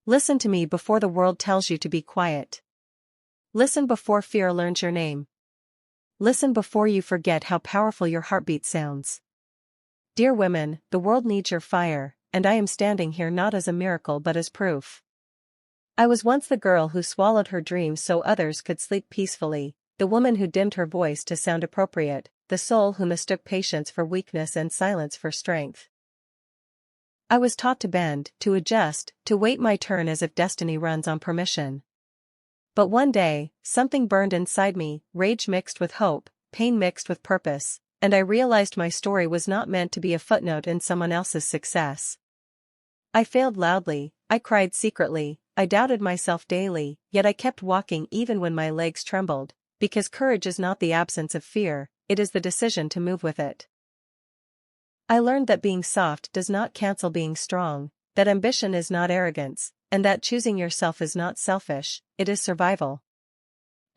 Listen to me before the world tells you to be quiet. Listen before fear learns your name. Listen before you forget how powerful your heartbeat sounds. Dear women, the world needs your fire, and I am standing here not as a miracle but as proof. I was once the girl who swallowed her dreams so others could sleep peacefully, the woman who dimmed her voice to sound appropriate, the soul who mistook patience for weakness and silence for strength. I was taught to bend, to adjust, to wait my turn as if destiny runs on permission. But one day, something burned inside me, rage mixed with hope, pain mixed with purpose, and I realized my story was not meant to be a footnote in someone else's success. I failed loudly, I cried secretly, I doubted myself daily, yet I kept walking even when my legs trembled, because courage is not the absence of fear, it is the decision to move with it. I learned that being soft does not cancel being strong, that ambition is not arrogance, and that choosing yourself is not selfish, it is survival.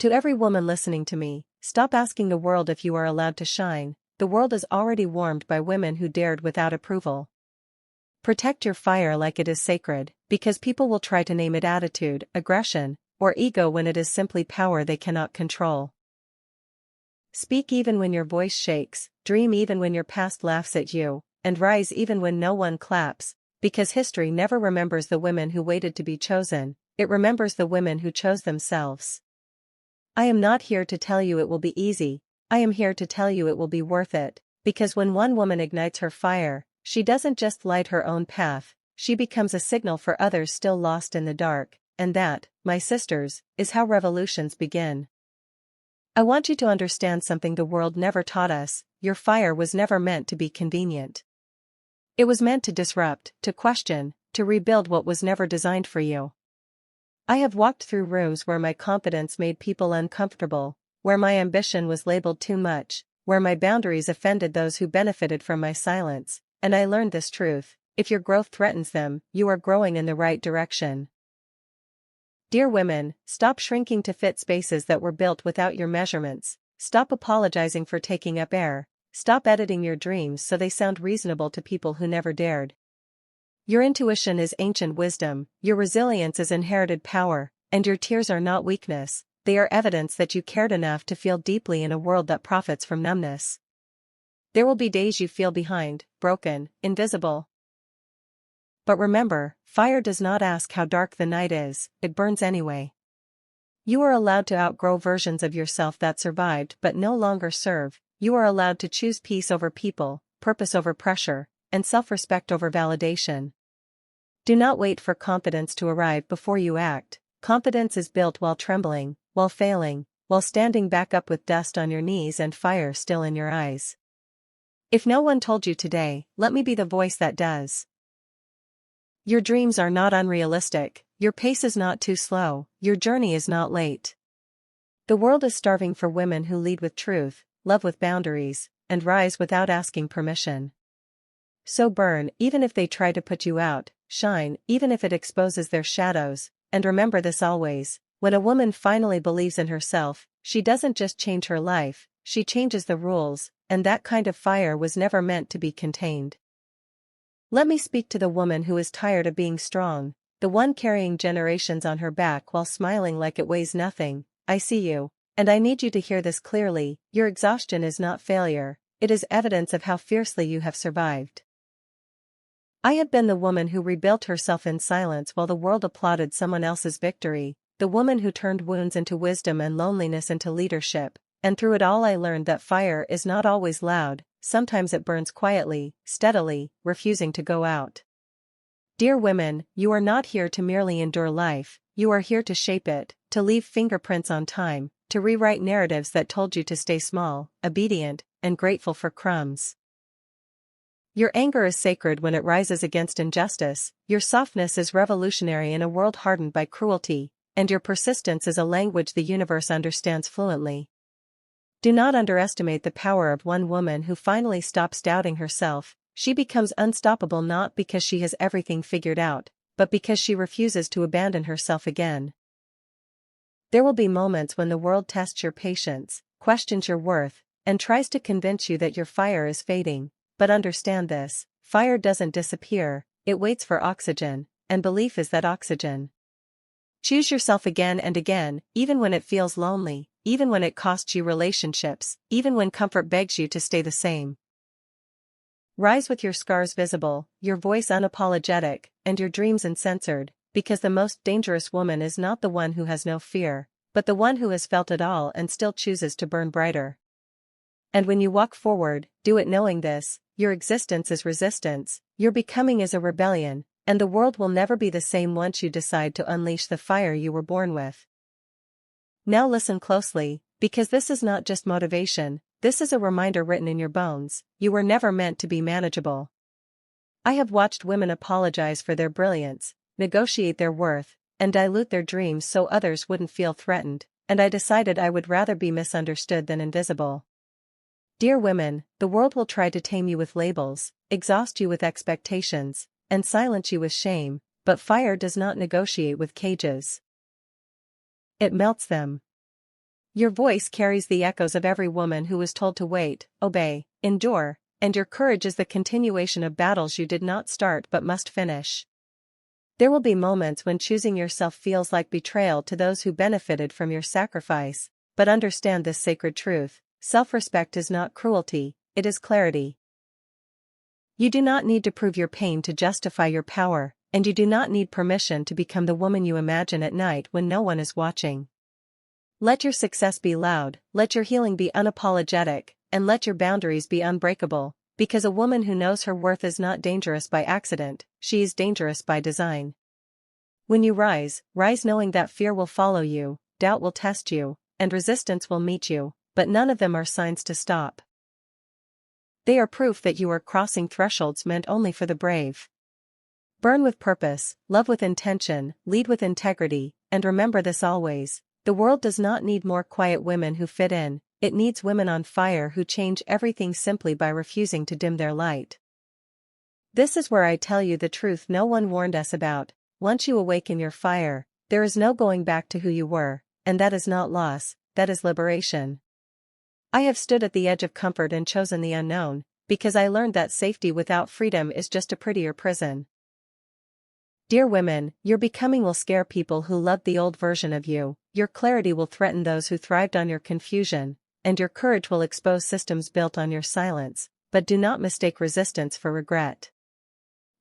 To every woman listening to me, stop asking the world if you are allowed to shine, the world is already warmed by women who dared without approval. Protect your fire like it is sacred, because people will try to name it attitude, aggression, or ego when it is simply power they cannot control. Speak even when your voice shakes, dream even when your past laughs at you, and rise even when no one claps, because history never remembers the women who waited to be chosen, it remembers the women who chose themselves. I am not here to tell you it will be easy, I am here to tell you it will be worth it, because when one woman ignites her fire, she doesn't just light her own path, she becomes a signal for others still lost in the dark, and that, my sisters, is how revolutions begin. I want you to understand something the world never taught us, your fire was never meant to be convenient. It was meant to disrupt, to question, to rebuild what was never designed for you. I have walked through rooms where my confidence made people uncomfortable, where my ambition was labeled too much, where my boundaries offended those who benefited from my silence, and I learned this truth: if your growth threatens them, you are growing in the right direction. Dear women, stop shrinking to fit spaces that were built without your measurements, stop apologizing for taking up air, stop editing your dreams so they sound reasonable to people who never dared. Your intuition is ancient wisdom, your resilience is inherited power, and your tears are not weakness, they are evidence that you cared enough to feel deeply in a world that profits from numbness. There will be days you feel behind, broken, invisible. But remember, fire does not ask how dark the night is, it burns anyway. You are allowed to outgrow versions of yourself that survived but no longer serve, you are allowed to choose peace over people, purpose over pressure, and self-respect over validation. Do not wait for confidence to arrive before you act. Confidence is built while trembling, while failing, while standing back up with dust on your knees and fire still in your eyes. If no one told you today, let me be the voice that does. Your dreams are not unrealistic, your pace is not too slow, your journey is not late. The world is starving for women who lead with truth, love with boundaries, and rise without asking permission. So burn even if they try to put you out, shine even if it exposes their shadows, and remember this always: when a woman finally believes in herself, she doesn't just change her life, she changes the rules, and that kind of fire was never meant to be contained. Let me speak to the woman who is tired of being strong, the one carrying generations on her back while smiling like it weighs nothing. I see you, and I need you to hear this clearly: your exhaustion is not failure, it is evidence of how fiercely you have survived. I have been the woman who rebuilt herself in silence while the world applauded someone else's victory, the woman who turned wounds into wisdom and loneliness into leadership, and through it all I learned that fire is not always loud, sometimes it burns quietly, steadily, refusing to go out. Dear women, you are not here to merely endure life, you are here to shape it, to leave fingerprints on time, to rewrite narratives that told you to stay small, obedient, and grateful for crumbs. Your anger is sacred when it rises against injustice, your softness is revolutionary in a world hardened by cruelty, and your persistence is a language the universe understands fluently. Do not underestimate the power of one woman who finally stops doubting herself. She becomes unstoppable not because she has everything figured out, but because she refuses to abandon herself again. There will be moments when the world tests your patience, questions your worth, and tries to convince you that your fire is fading. But understand this: fire doesn't disappear, it waits for oxygen, and belief is that oxygen. Choose yourself again and again, even when it feels lonely, even when it costs you relationships, even when comfort begs you to stay the same. Rise with your scars visible, your voice unapologetic, and your dreams uncensored, because the most dangerous woman is not the one who has no fear, but the one who has felt it all and still chooses to burn brighter. And when you walk forward, do it knowing this: your existence is resistance, your becoming is a rebellion, and the world will never be the same once you decide to unleash the fire you were born with. Now listen closely, because this is not just motivation, this is a reminder written in your bones: you were never meant to be manageable. I have watched women apologize for their brilliance, negotiate their worth, and dilute their dreams so others wouldn't feel threatened, and I decided I would rather be misunderstood than invisible. Dear women, the world will try to tame you with labels, exhaust you with expectations, and silence you with shame, but fire does not negotiate with cages. It melts them. Your voice carries the echoes of every woman who was told to wait, obey, endure, and your courage is the continuation of battles you did not start but must finish. There will be moments when choosing yourself feels like betrayal to those who benefited from your sacrifice, but understand this sacred truth: self-respect is not cruelty, it is clarity. You do not need to prove your pain to justify your power, and you do not need permission to become the woman you imagine at night when no one is watching. Let your success be loud, let your healing be unapologetic, and let your boundaries be unbreakable, because a woman who knows her worth is not dangerous by accident, she is dangerous by design. When you rise, rise knowing that fear will follow you, doubt will test you, and resistance will meet you, but none of them are signs to stop. They are proof that you are crossing thresholds meant only for the brave. Burn with purpose, love with intention, lead with integrity, and remember this always: the world does not need more quiet women who fit in, it needs women on fire who change everything simply by refusing to dim their light. This is where I tell you the truth no one warned us about: once you awaken your fire, there is no going back to who you were, and that is not loss, that is liberation. I have stood at the edge of comfort and chosen the unknown, because I learned that safety without freedom is just a prettier prison. Dear women, your becoming will scare people who loved the old version of you, your clarity will threaten those who thrived on your confusion, and your courage will expose systems built on your silence, but do not mistake resistance for regret.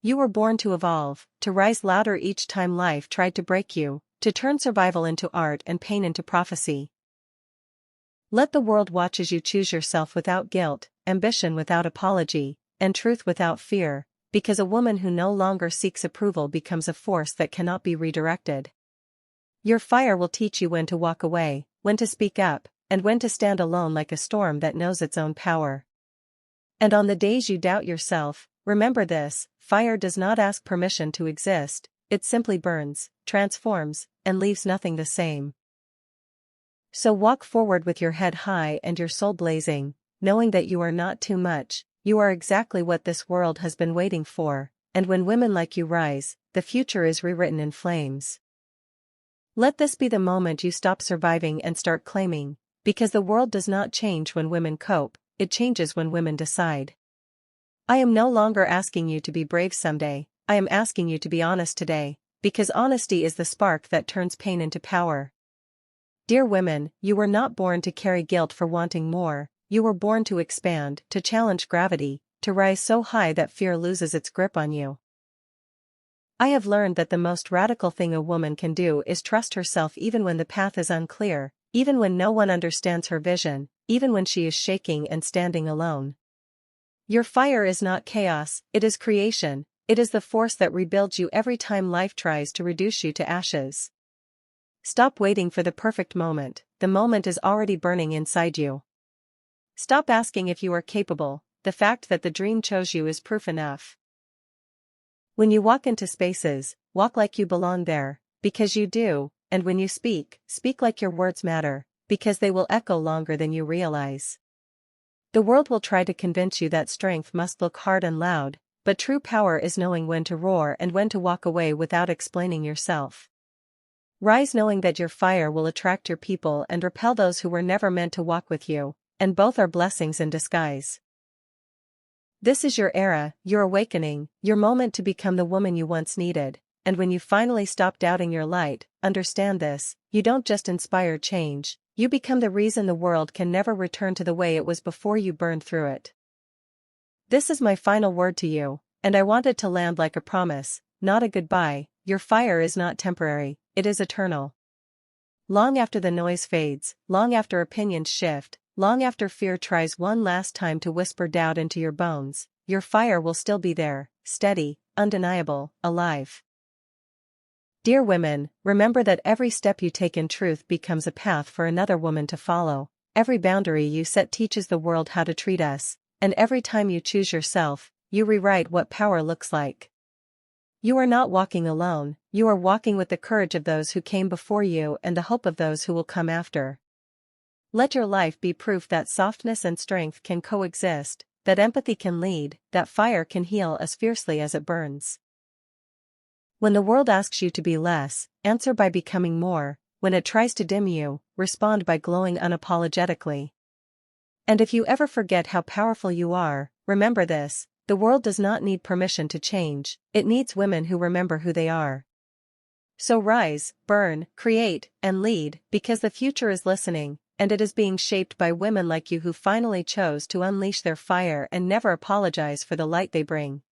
You were born to evolve, to rise louder each time life tried to break you, to turn survival into art and pain into prophecy. Let the world watch as you choose yourself without guilt, ambition without apology, and truth without fear, because a woman who no longer seeks approval becomes a force that cannot be redirected. Your fire will teach you when to walk away, when to speak up, and when to stand alone like a storm that knows its own power. And on the days you doubt yourself, remember this: fire does not ask permission to exist, it simply burns, transforms, and leaves nothing the same. So walk forward with your head high and your soul blazing, knowing that you are not too much, you are exactly what this world has been waiting for, and when women like you rise, the future is rewritten in flames. Let this be the moment you stop surviving and start claiming, because the world does not change when women cope, it changes when women decide. I am no longer asking you to be brave someday, I am asking you to be honest today, because honesty is the spark that turns pain into power. Dear women, you were not born to carry guilt for wanting more, you were born to expand, to challenge gravity, to rise so high that fear loses its grip on you. I have learned that the most radical thing a woman can do is trust herself even when the path is unclear, even when no one understands her vision, even when she is shaking and standing alone. Your fire is not chaos, it is creation, it is the force that rebuilds you every time life tries to reduce you to ashes. Stop waiting for the perfect moment, the moment is already burning inside you. Stop asking if you are capable, the fact that the dream chose you is proof enough. When you walk into spaces, walk like you belong there, because you do, and when you speak, speak like your words matter, because they will echo longer than you realize. The world will try to convince you that strength must look hard and loud, but true power is knowing when to roar and when to walk away without explaining yourself. Rise knowing that your fire will attract your people and repel those who were never meant to walk with you, and both are blessings in disguise. This is your era, your awakening, your moment to become the woman you once needed, and when you finally stop doubting your light, understand this: you don't just inspire change, you become the reason the world can never return to the way it was before you burned through it. This is my final word to you, and I want it to land like a promise, not a goodbye. Your fire is not temporary, it is eternal. Long after the noise fades, long after opinions shift, long after fear tries one last time to whisper doubt into your bones, your fire will still be there, steady, undeniable, alive. Dear women, remember that every step you take in truth becomes a path for another woman to follow. Every boundary you set teaches the world how to treat us, and every time you choose yourself, you rewrite what power looks like. You are not walking alone, you are walking with the courage of those who came before you and the hope of those who will come after. Let your life be proof that softness and strength can coexist, that empathy can lead, that fire can heal as fiercely as it burns. When the world asks you to be less, answer by becoming more. When it tries to dim you, respond by glowing unapologetically. And if you ever forget how powerful you are, remember this: the world does not need permission to change, it needs women who remember who they are. So rise, burn, create, and lead, because the future is listening, and it is being shaped by women like you who finally chose to unleash their fire and never apologize for the light they bring.